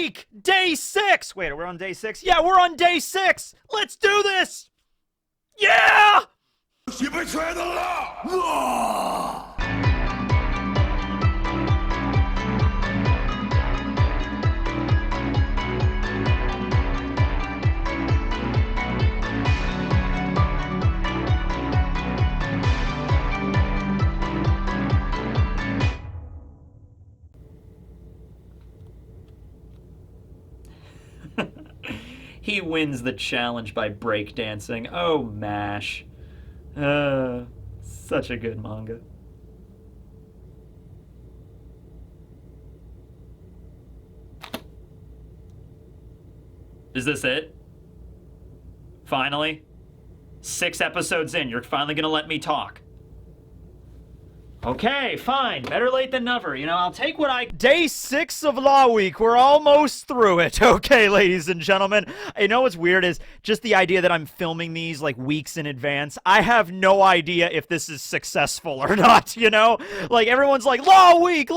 week, day 6. Wait, we're on day 6? Yeah, we're on day 6. Let's do this. Yeah! You betray the law! He wins the challenge by breakdancing. Oh, MASH. Such a good manga. Is this it? Finally? 6 episodes in, you're finally gonna let me talk. Okay, fine. Better late than never. You know, I'll take what I... Day 6 of Law Week. We're almost through it. Okay, ladies and gentlemen. You know what's weird is just the idea that I'm filming these, like, weeks in advance. I have no idea if this is successful or not, you know? Like, everyone's like, Law Week!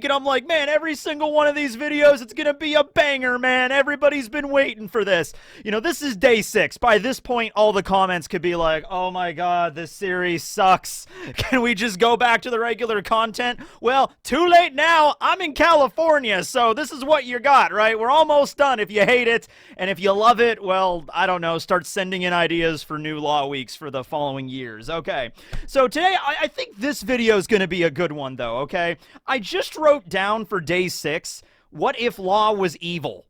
And I'm like, man, every single one of these videos, it's gonna be a banger, man. Everybody's been waiting for this. You know, this is day 6. By this point, all the comments could be like, oh my god, this series sucks. Can we just go back to the regular content? Well, too late now. I'm in California, so this is what you got, right? We're almost done if you hate it, and if you love it, well, I don't know, start sending in ideas for new Law Weeks for the following years. Okay, so today, I think this video is going to be a good one, though, okay? I just wrote down for day 6, what if Law was evil?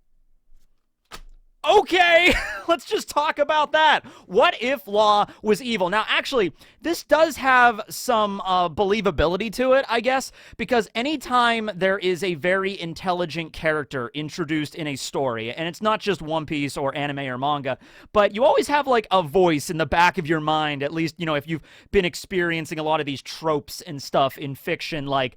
Okay, let's just talk about that. What if Law was evil? Now, actually, this does have some believability to it, I guess, because anytime there is a very intelligent character introduced in a story, and it's not just One Piece or anime or manga, but you always have, like, a voice in the back of your mind, at least, you know, if you've been experiencing a lot of these tropes and stuff in fiction, like...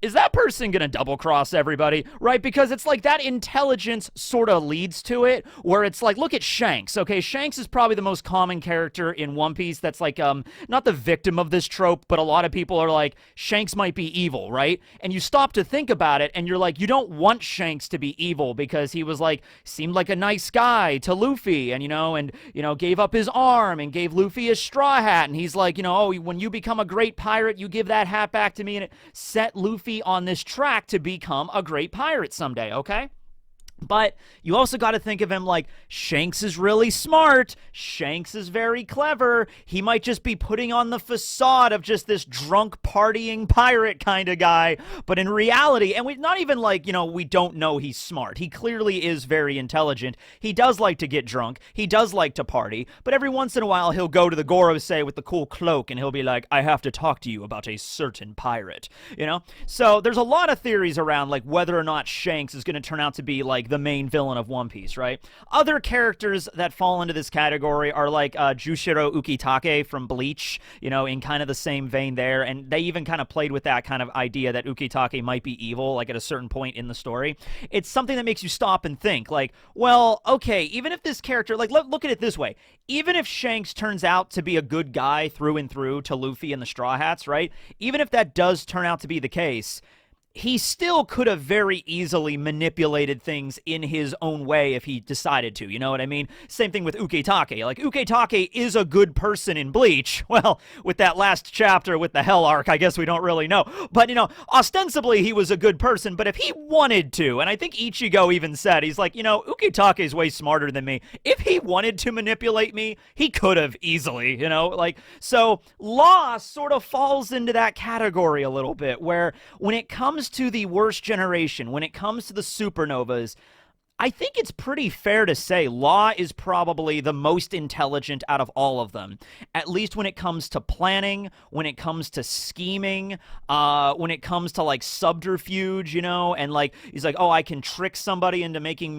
is that person gonna double-cross everybody, right? Because it's like that intelligence sort of leads to it, where it's like, look at Shanks, okay? Shanks is probably the most common character in One Piece that's like, not the victim of this trope, but a lot of people are like, Shanks might be evil, right? And you stop to think about it, and you're like, you don't want Shanks to be evil, because he was like, seemed like a nice guy to Luffy, and, you know, gave up his arm, and gave Luffy his straw hat, and he's like, you know, oh, when you become a great pirate, you give that hat back to me, and it set Luffy on this track to become a great pirate someday, okay? But you also got to think of him like, Shanks is really smart. Shanks is very clever. He might just be putting on the facade of just this drunk partying pirate kind of guy. But in reality, and we not even like, you know, we don't know he's smart. He clearly is very intelligent. He does like to get drunk. He does like to party. But every once in a while, he'll go to the Gorosei with the cool cloak and he'll be like, I have to talk to you about a certain pirate, you know? So there's a lot of theories around like whether or not Shanks is going to turn out to be like the main villain of One Piece, right? Other characters that fall into this category are like Jushiro Ukitake from Bleach, you know, in kind of the same vein there, and they even kind of played with that kind of idea that Ukitake might be evil, like at a certain point in the story. It's something that makes you stop and think, like, well, okay, even if this character, like, look at it this way, even if Shanks turns out to be a good guy through and through to Luffy and the Straw Hats, right? Even if that does turn out to be the case, he still could have very easily manipulated things in his own way if he decided to, you know what I mean? Same thing with Ukitake. Like, Ukitake is a good person in Bleach. Well, with that last chapter with the Hell Arc, I guess we don't really know. But, you know, ostensibly he was a good person, but if he wanted to, and I think Ichigo even said, he's like, you know, Ukitake is way smarter than me. If he wanted to manipulate me, he could have easily, you know? Like, so Law sort of falls into that category a little bit, where when it comes to the worst generation, when it comes to the supernovas, I think it's pretty fair to say Law is probably the most intelligent out of all of them, at least when it comes to planning, when it comes to scheming, when it comes to like subterfuge, you know, and like he's like, oh, I can trick somebody into making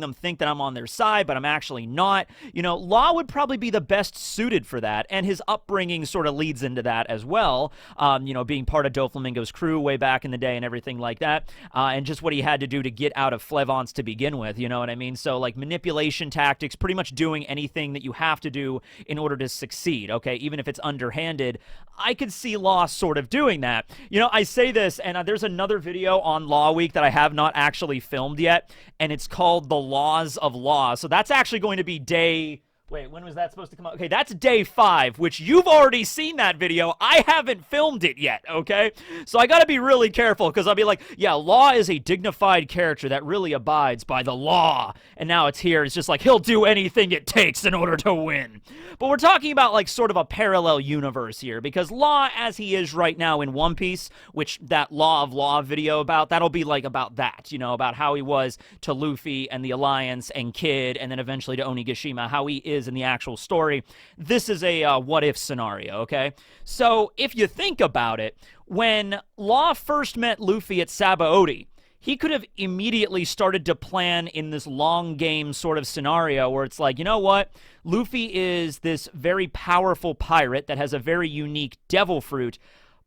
them think that I'm on their side, but I'm actually not. You know, Law would probably be the best suited for that, and his upbringing sort of leads into that as well. You know, being part of Doflamingo's crew way back in the day and everything like that, and just what he had to do to get out of Flevance to begin begin with, you know what I mean? So, like, manipulation tactics, pretty much doing anything that you have to do in order to succeed, okay? Even if it's underhanded, I could see Law sort of doing that. You know, I say this, and there's another video on Law Week that I have not actually filmed yet, and it's called The Laws of Law. So that's actually going to be day... Wait, when was that supposed to come out? Okay, that's day 5, which you've already seen that video. I haven't filmed it yet, okay? So I gotta be really careful, because I'll be like, yeah, Law is a dignified character that really abides by the law. And now it's here. It's just like, he'll do anything it takes in order to win. But we're talking about, like, sort of a parallel universe here, because Law, as he is right now in One Piece, which that Law of Law video about, that'll be, like, about that, you know, about how he was to Luffy and the Alliance and Kid, and then eventually to Onigashima, how he is in the actual story. This is a what-if scenario, okay? So, if you think about it, when Law first met Luffy at Sabaody, he could have immediately started to plan in this long game sort of scenario where it's like, you know what? Luffy is this very powerful pirate that has a very unique devil fruit,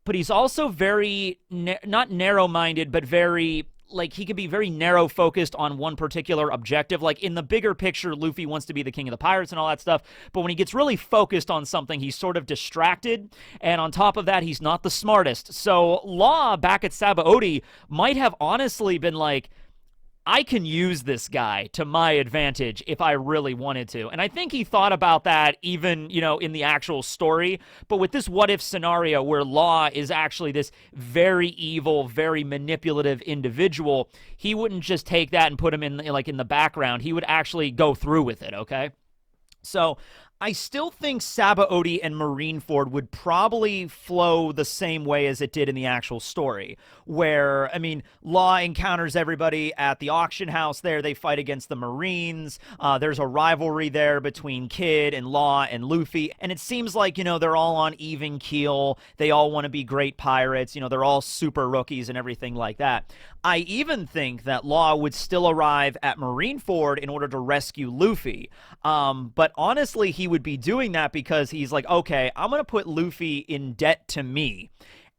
but he's also very, not narrow-minded, but very... like, he could be very narrow-focused on one particular objective. Like, in the bigger picture, Luffy wants to be the king of the pirates and all that stuff, but when he gets really focused on something, he's sort of distracted, and on top of that, he's not the smartest. So, Law, back at Sabaody, might have honestly been like, I can use this guy to my advantage if I really wanted to. And I think he thought about that even, you know, in the actual story. But with this what-if scenario where Law is actually this very evil, very manipulative individual, he wouldn't just take that and put him in, like, in the background. He would actually go through with it, okay? So I still think Sabaody and Marineford would probably flow the same way as it did in the actual story, where, I mean, Law encounters everybody at the auction house there. They fight against the Marines. There's a rivalry there between Kid and Law and Luffy, and it seems like, you know, they're all on even keel. They all want to be great pirates. You know, they're all super rookies and everything like that. I even think that Law would still arrive at Marineford in order to rescue Luffy. But honestly, he would be doing that because he's like, okay, I'm going to put Luffy in debt to me.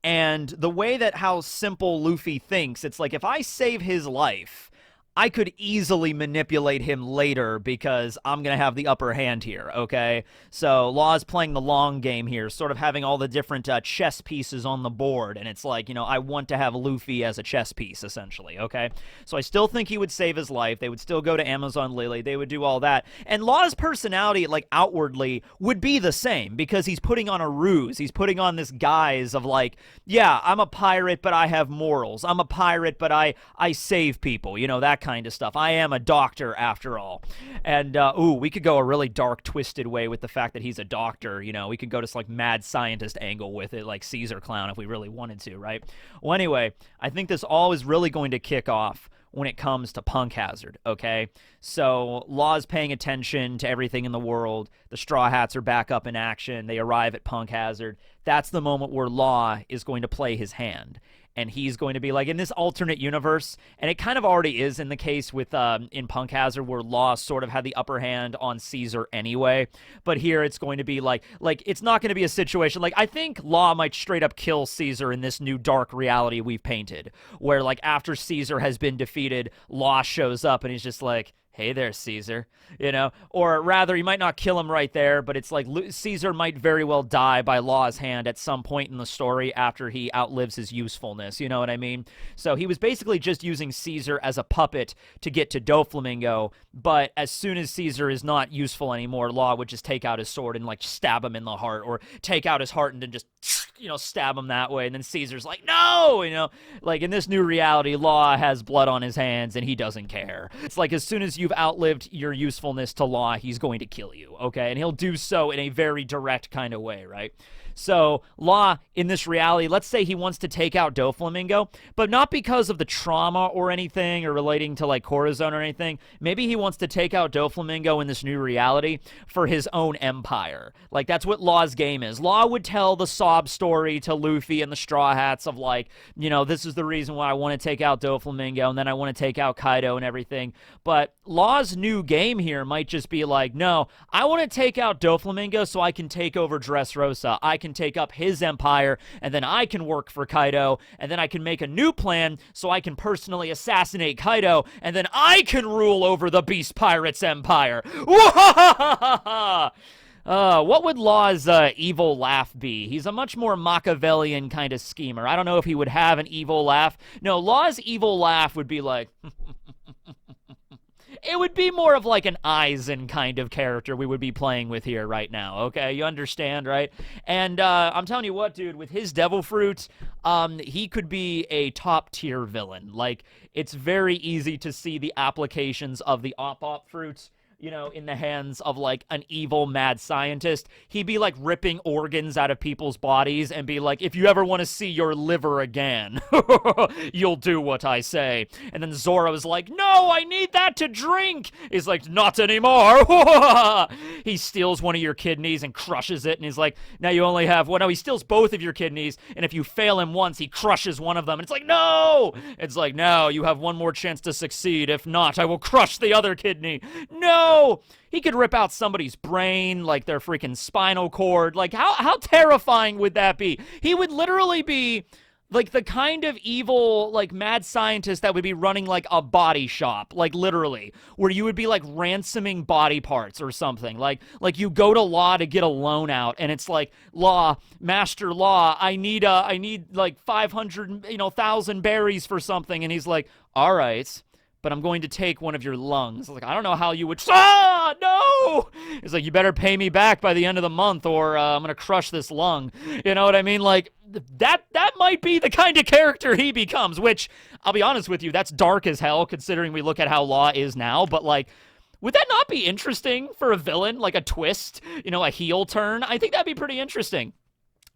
And the way that how simple Luffy thinks, it's like, if I save his life, I could easily manipulate him later because I'm going to have the upper hand here, okay? So Law's playing the long game here, sort of having all the different chess pieces on the board, and it's like, you know, I want to have Luffy as a chess piece, essentially, okay? So I still think he would save his life. They would still go to Amazon Lily. They would do all that. And Law's personality, like, outwardly would be the same because he's putting on a ruse. He's putting on this guise of, like, yeah, I'm a pirate, but I have morals. I'm a pirate, but I save people, you know, that kind of stuff. I am a doctor, after all. And, we could go a really dark, twisted way with the fact that he's a doctor, you know. We could go to, like, mad scientist angle with it, like Caesar Clown, if we really wanted to, right? Well, anyway, I think this all is really going to kick off when it comes to Punk Hazard, okay? So, Law's paying attention to everything in the world. The Straw Hats are back up in action. They arrive at Punk Hazard. That's the moment where Law is going to play his hand. And he's going to be like, in this alternate universe, and it kind of already is in the case with in Punk Hazard, where Law sort of had the upper hand on Caesar anyway. But here it's going to be like it's not going to be a situation like, I think Law might straight up kill Caesar in this new dark reality we've painted, where, like, after Caesar has been defeated, Law shows up and he's just like, hey there, Caesar, you know? Or rather, you might not kill him right there, but it's like Caesar might very well die by Law's hand at some point in the story after he outlives his usefulness, you know what I mean? So he was basically just using Caesar as a puppet to get to Doflamingo, but as soon as Caesar is not useful anymore, Law would just take out his sword and, like, stab him in the heart, or take out his heart and then just, you know, stab him that way, and then Caesar's like, no, you know? Like, in this new reality, Law has blood on his hands, and he doesn't care. It's like, as soon as you've outlived your usefulness to Law, he's going to kill you, okay? And he'll do so in a very direct kind of way, right? So, Law, in this reality, let's say he wants to take out Doflamingo, but not because of the trauma or anything, or relating to, like, Corazon or anything. Maybe he wants to take out Doflamingo in this new reality for his own empire. Like, that's what Law's game is. Law would tell the sob story to Luffy and the Straw Hats of, like, you know, this is the reason why I want to take out Doflamingo, and then I want to take out Kaido and everything. But Law's new game here might just be like, no, I want to take out Doflamingo so I can take over Dressrosa. I can take up his empire, and then I can work for Kaido, and then I can make a new plan so I can personally assassinate Kaido, and then I can rule over the Beast Pirates Empire. What would Law's evil laugh be? He's a much more Machiavellian kind of schemer. I don't know if he would have an evil laugh. No, Law's evil laugh would be like... It would be more of like an Aizen kind of character we would be playing with here right now, okay? You understand, right? And I'm telling you what, dude, with his devil fruit, he could be a top-tier villain. Like, it's very easy to see the applications of the op-op fruits, you know, in the hands of, like, an evil mad scientist. He'd be, like, ripping organs out of people's bodies and be like, if you ever want to see your liver again, you'll do what I say. And then Zoro is like, no, I need that to drink. He's like, not anymore. He steals one of your kidneys and crushes it, and he's like, now you only have one. No, he steals both of your kidneys, and if you fail him once, he crushes one of them. And it's like, no! It's like, no, you have one more chance to succeed. If not, I will crush the other kidney. No! He could rip out somebody's brain, like their freaking spinal cord. Like, how terrifying would that be? He would literally be like the kind of evil, like, mad scientist that would be running, like, a body shop, like, literally, where you would be, like, ransoming body parts or something. Like you go to Law to get a loan out, and it's like, Law, Master Law, I need like, 500, 1,000 berries for something, and he's like, all right, but I'm going to take one of your lungs. Like, I don't know how you would... No! It's like, you better pay me back by the end of the month, or I'm going to crush this lung. You know what I mean? Like, that might be the kind of character he becomes, which, I'll be honest with you, that's dark as hell, considering we look at how Law is now, but, like, would that not be interesting for a villain? Like a twist? A heel turn? I think that'd be pretty interesting.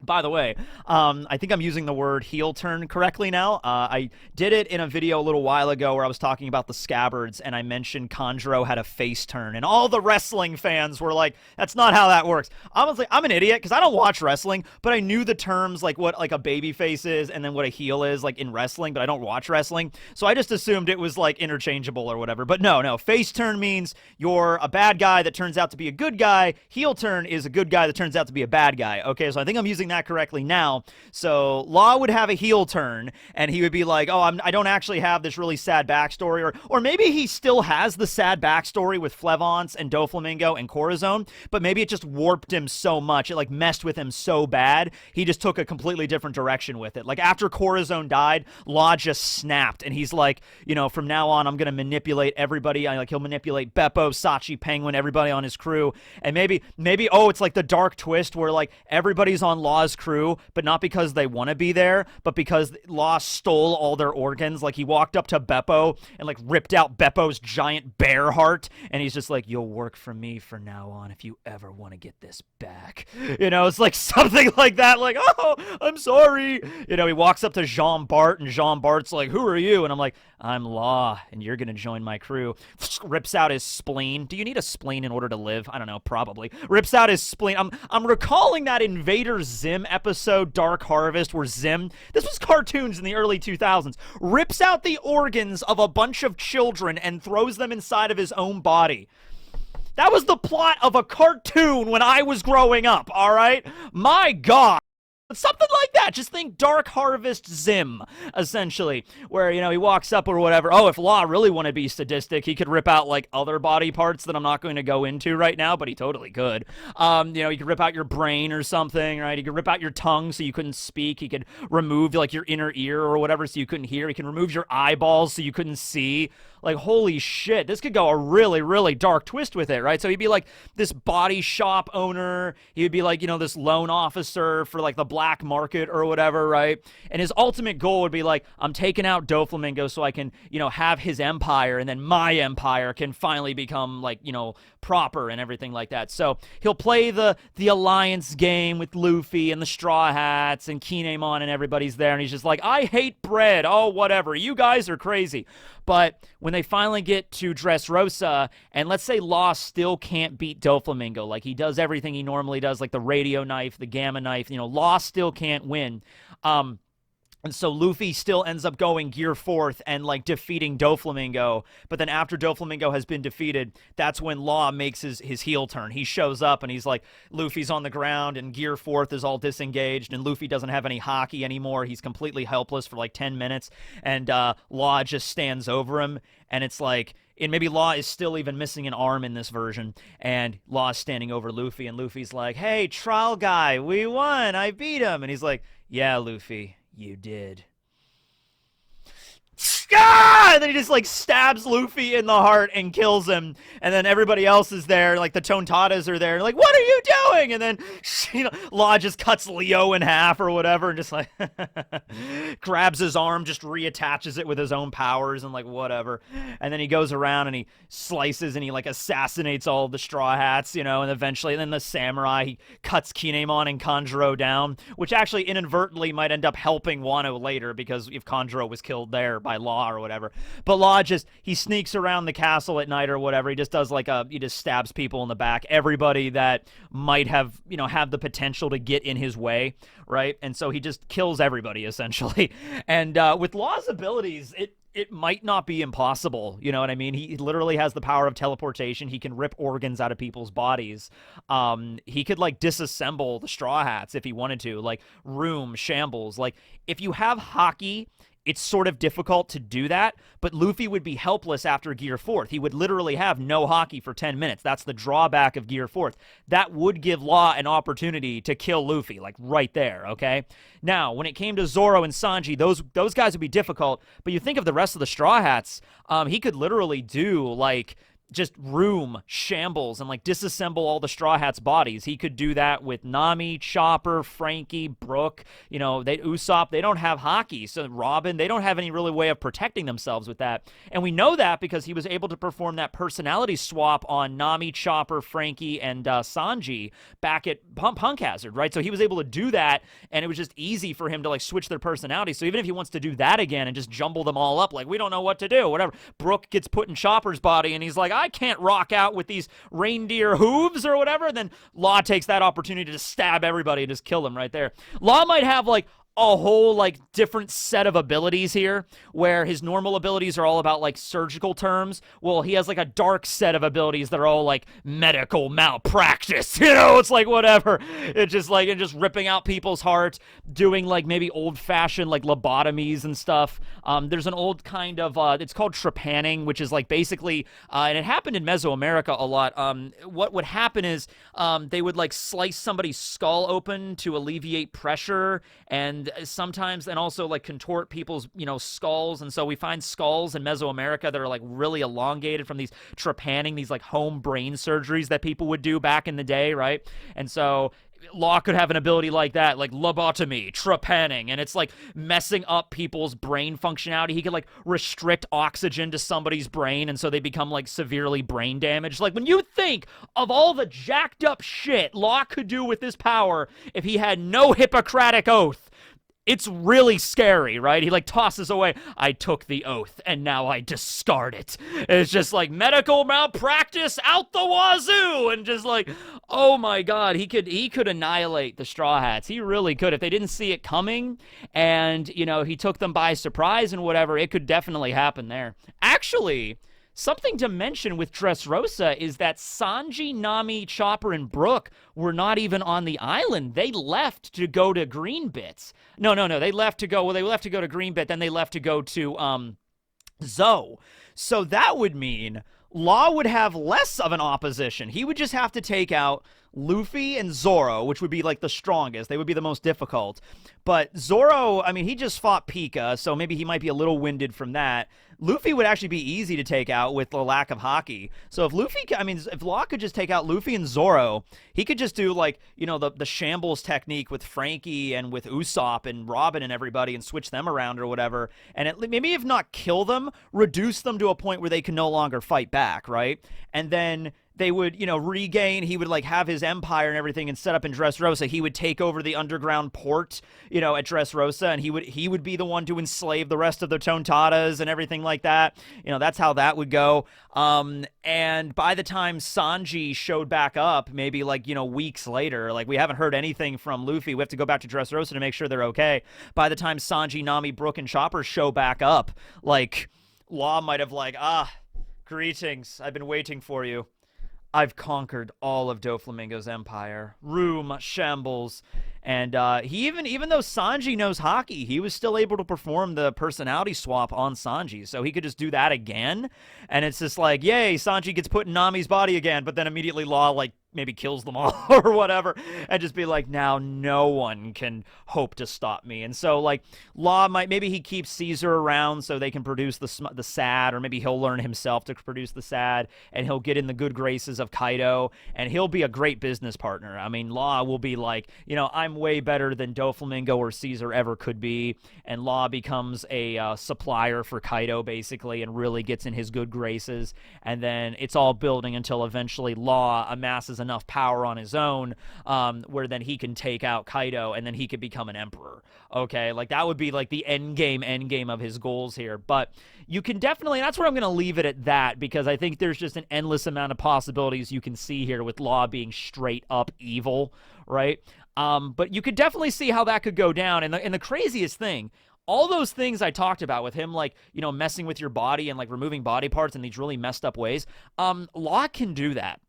By the way, I think I'm using the word heel turn correctly now. I did it in a video a little while ago where I was talking about the scabbards, and I mentioned Kanjuro had a face turn, and all the wrestling fans were like, that's not how that works. Honestly, I'm an idiot, because I don't watch wrestling, but I knew the terms, like what like a baby face is, and then what a heel is, like in wrestling, but I don't watch wrestling, so I just assumed it was like interchangeable or whatever. But no, face turn means you're a bad guy that turns out to be a good guy. Heel turn is a good guy that turns out to be a bad guy. Okay, so I think I'm using that correctly now. So Law would have a heel turn, and he would be like, oh, I don't actually have this really sad backstory, or maybe he still has the sad backstory with Flevance and Doflamingo and Corazon, but maybe it just warped him so much, it like messed with him so bad, he just took a completely different direction with it. Like after Corazon died, Law just snapped, and he's like, from now on, I'm gonna manipulate everybody. Like he'll manipulate Beppo, Sachi, Penguin, everybody on his crew, and maybe, it's like the dark twist where like everybody's on Law's crew, but not because they want to be there, but because Law stole all their organs. Like he walked up to Beppo and like ripped out Beppo's giant bear heart, and he's just like, you'll work for me from now on if you ever want to get this back. It's like something like that, like, oh, I'm sorry. He walks up to Jean Bart, and Jean Bart's like, who are you? And I'm like, I'm Law, and you're gonna join my crew. Rips out his spleen. Do you need a spleen in order to live? I don't know, probably. Rips out his spleen. I'm recalling that Invader Zim episode, Dark Harvest, where Zim, this was cartoons in the early 2000s, rips out the organs of a bunch of children and throws them inside of his own body. That was the plot of a cartoon when I was growing up, all right? My God. Something like that. Just think Dark Harvest Zim, essentially, where, he walks up or whatever. Oh, if Law really wanted to be sadistic, he could rip out, like, other body parts that I'm not going to go into right now, but he totally could. He could rip out your brain or something, right? He could rip out your tongue so you couldn't speak. He could remove, like, your inner ear or whatever so you couldn't hear. He can remove your eyeballs so you couldn't see. Like, holy shit, this could go a really, really dark twist with it, right? So he'd be like this body shop owner. He would be like, this loan officer for like the black market or whatever, right? And his ultimate goal would be like, I'm taking out Doflamingo so I can, have his empire, and then my empire can finally become like, proper and everything like that. So he'll play the alliance game with Luffy and the Straw Hats and Kinemon, and everybody's there, and he's just like, I hate bread. Oh, whatever. You guys are crazy. But when they finally get to Dressrosa, and let's say Law still can't beat Doflamingo, like he does everything he normally does, like the radio knife, the gamma knife, Law still can't win. And so Luffy still ends up going Gear 4th and like defeating Doflamingo. But then after Doflamingo has been defeated, that's when Law makes his heel turn. He shows up and he's like, Luffy's on the ground and Gear 4th is all disengaged and Luffy doesn't have any haki anymore. He's completely helpless for like 10 minutes. And Law just stands over him. And it's like, and maybe Law is still even missing an arm in this version, and Law is standing over Luffy, and Luffy's like, hey, trial guy, we won, I beat him. And he's like, yeah, Luffy, you did. Ah! And then he just like stabs Luffy in the heart and kills him. And then everybody else is there, like the Tontadas are there, like, what are you doing? And then Law just cuts Leo in half or whatever, and just like grabs his arm, just reattaches it with his own powers and like whatever. And then he goes around and he slices and he like assassinates all the Straw Hats, and eventually, and then the samurai, he cuts Kinemon and Kanjuro down, which actually inadvertently might end up helping Wano later, because if Kanjuro was killed there by Law or whatever. But Law he sneaks around the castle at night or whatever. He just does he just stabs people in the back. Everybody that might have, have the potential to get in his way, right? And so he just kills everybody, essentially. And with Law's abilities, it might not be impossible, you know what I mean? He literally has the power of teleportation. He can rip organs out of people's bodies. He could, disassemble the Straw Hats if he wanted to, Room, Shambles. If you have haki, it's sort of difficult to do that, but Luffy would be helpless after Gear 4th. He would literally have no haki for 10 minutes. That's the drawback of Gear 4th. That would give Law an opportunity to kill Luffy, right there, okay? Now, when it came to Zoro and Sanji, those guys would be difficult, but you think of the rest of the Straw Hats, he could literally do, just Room, Shambles, and disassemble all the Straw Hats' bodies. He could do that with Nami, Chopper, Frankie, Brook. Usopp, they don't have haki. So Robin, they don't have any really way of protecting themselves with that. And we know that because he was able to perform that personality swap on Nami, Chopper, Frankie, and Sanji back at Punk Hazard, right? So he was able to do that, and it was just easy for him to switch their personalities. So even if he wants to do that again and just jumble them all up, we don't know what to do, whatever. Brook gets put in Chopper's body, and he's like, I can't rock out with these reindeer hooves or whatever. Then Law takes that opportunity to stab everybody and just kill them right there. Law might have a whole different set of abilities here, where his normal abilities are all about surgical terms. Well, he has a dark set of abilities that are all medical malpractice. It's whatever. It's just and just ripping out people's hearts, doing maybe old-fashioned lobotomies and stuff. There's an old kind of it's called trepanning, which is basically and it happened in Mesoamerica a lot. What would happen is they would slice somebody's skull open to alleviate pressure, and sometimes, and also contort people's skulls. And so we find skulls in Mesoamerica that are really elongated from these trepanning, these home brain surgeries that people would do back in the day, right? And so Law could have an ability like that, lobotomy, trepanning, and it's messing up people's brain functionality. He could restrict oxygen to somebody's brain, and so they become severely brain damaged. When you think of all the jacked up shit Law could do with this power if he had no Hippocratic oath, it's really scary, right? He tosses away, I took the oath and now I discard it. It's just medical malpractice out the wazoo, and just oh my god, he could annihilate the Straw Hats. He really could. If they didn't see it coming and, he took them by surprise and whatever, it could definitely happen there. Actually, something to mention with Dressrosa is that Sanji, Nami, Chopper, and Brook were not even on the island. They left to go to Greenbits. No. They left to go to Greenbit, then they left to go to Zoe. So that would mean Law would have less of an opposition. He would just have to take out Luffy and Zoro, which would be the strongest. They would be the most difficult. But Zoro, I mean, he just fought Pika, so maybe he might be a little winded from that. Luffy would actually be easy to take out with the lack of haki. So if Law could just take out Luffy and Zoro, he could just do the shambles technique with Frankie and with Usopp and Robin and everybody, and switch them around or whatever. And maybe if not kill them, reduce them to a point where they can no longer fight back, right? And then they would, regain. He would like have his empire and everything and set up in Dressrosa. He would take over the underground port, at Dressrosa, and he would be the one to enslave the rest of the Tontatas and everything like that. That's how that would go. And by the time Sanji showed back up, maybe like, weeks later, like we haven't heard anything from Luffy. We have to go back to Dressrosa to make sure they're okay. By the time Sanji, Nami, Brook, and Chopper show back up, like Law might have like, greetings. I've been waiting for you. I've conquered all of Doflamingo's empire. Room, shambles. And he even though Sanji knows hockey, he was still able to perform the personality swap on Sanji. So he could just do that again. And it's just like, yay, Sanji gets put in Nami's body again. But then immediately Law, like, maybe kills them all or whatever. And just be like, now no one can hope to stop me. And so, like, Law maybe he keeps Caesar around so they can produce the sad. Or maybe he'll learn himself to produce the sad. And he'll get in the good graces of Kaido. And he'll be a great business partner. I mean, Law will be like, I'm way better than Doflamingo or Caesar ever could be, and Law becomes a supplier for Kaido, basically, and really gets in his good graces, and then it's all building until eventually Law amasses enough power on his own, where then he can take out Kaido, and then he could become an emperor, okay? Like, that would be, like, the end game of his goals here, but you can definitely, that's where I'm going to leave it at that, because I think there's just an endless amount of possibilities you can see here with Law being straight up evil, right? But you could definitely see how that could go down. And the craziest thing, all those things I talked about with him, like, messing with your body and like removing body parts in these really messed up ways, Law can do that.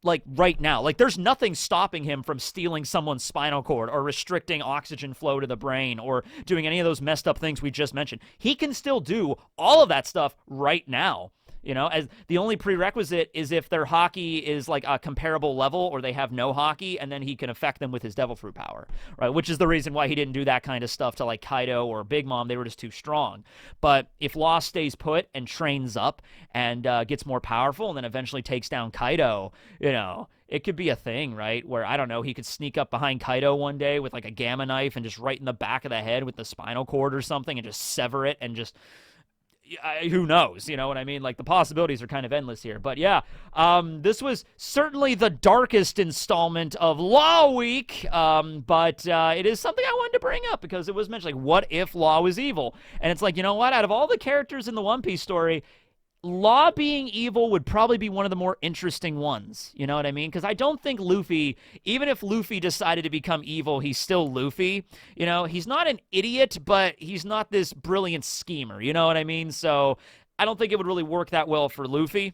Like right now, like there's nothing stopping him from stealing someone's spinal cord or restricting oxygen flow to the brain or doing any of those messed up things we just mentioned. He can still do all of that stuff right now. As the only prerequisite is if their hockey is like a comparable level or they have no hockey, and then he can affect them with his devil fruit power, right? Which is the reason why he didn't do that kind of stuff to like Kaido or Big Mom. They were just too strong. But if Law stays put and trains up and gets more powerful and then eventually takes down Kaido, it could be a thing, right? Where, I don't know, he could sneak up behind Kaido one day with like a gamma knife and just right in the back of the head with the spinal cord or something and just sever it and just... who knows, you know what I mean? Like, the possibilities are kind of endless here. But yeah, this was certainly the darkest installment of Law Week, but it is something I wanted to bring up because it was mentioned, like, what if Law was evil? And it's like, you know what? Out of all the characters in the One Piece story, Law being evil would probably be one of the more interesting ones. You know what I mean? Because I don't think Luffy, even if Luffy decided to become evil, he's still Luffy. He's not an idiot, but he's not this brilliant schemer. You know what I mean? So I don't think it would really work that well for Luffy.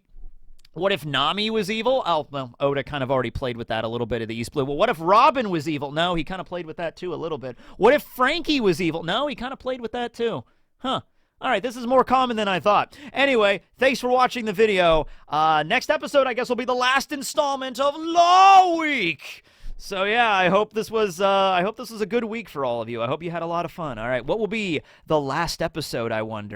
What if Nami was evil? Oh, well, Oda kind of already played with that a little bit of the East Blue. Well, what if Robin was evil? No, he kind of played with that too a little bit. What if Frankie was evil? No, he kind of played with that too. Huh. All right, this is more common than I thought. Anyway, thanks for watching the video. Next episode, I guess, will be the last installment of Law Week. So yeah, I hope this was a good week for all of you. I hope you had a lot of fun. All right, what will be the last episode, I wonder?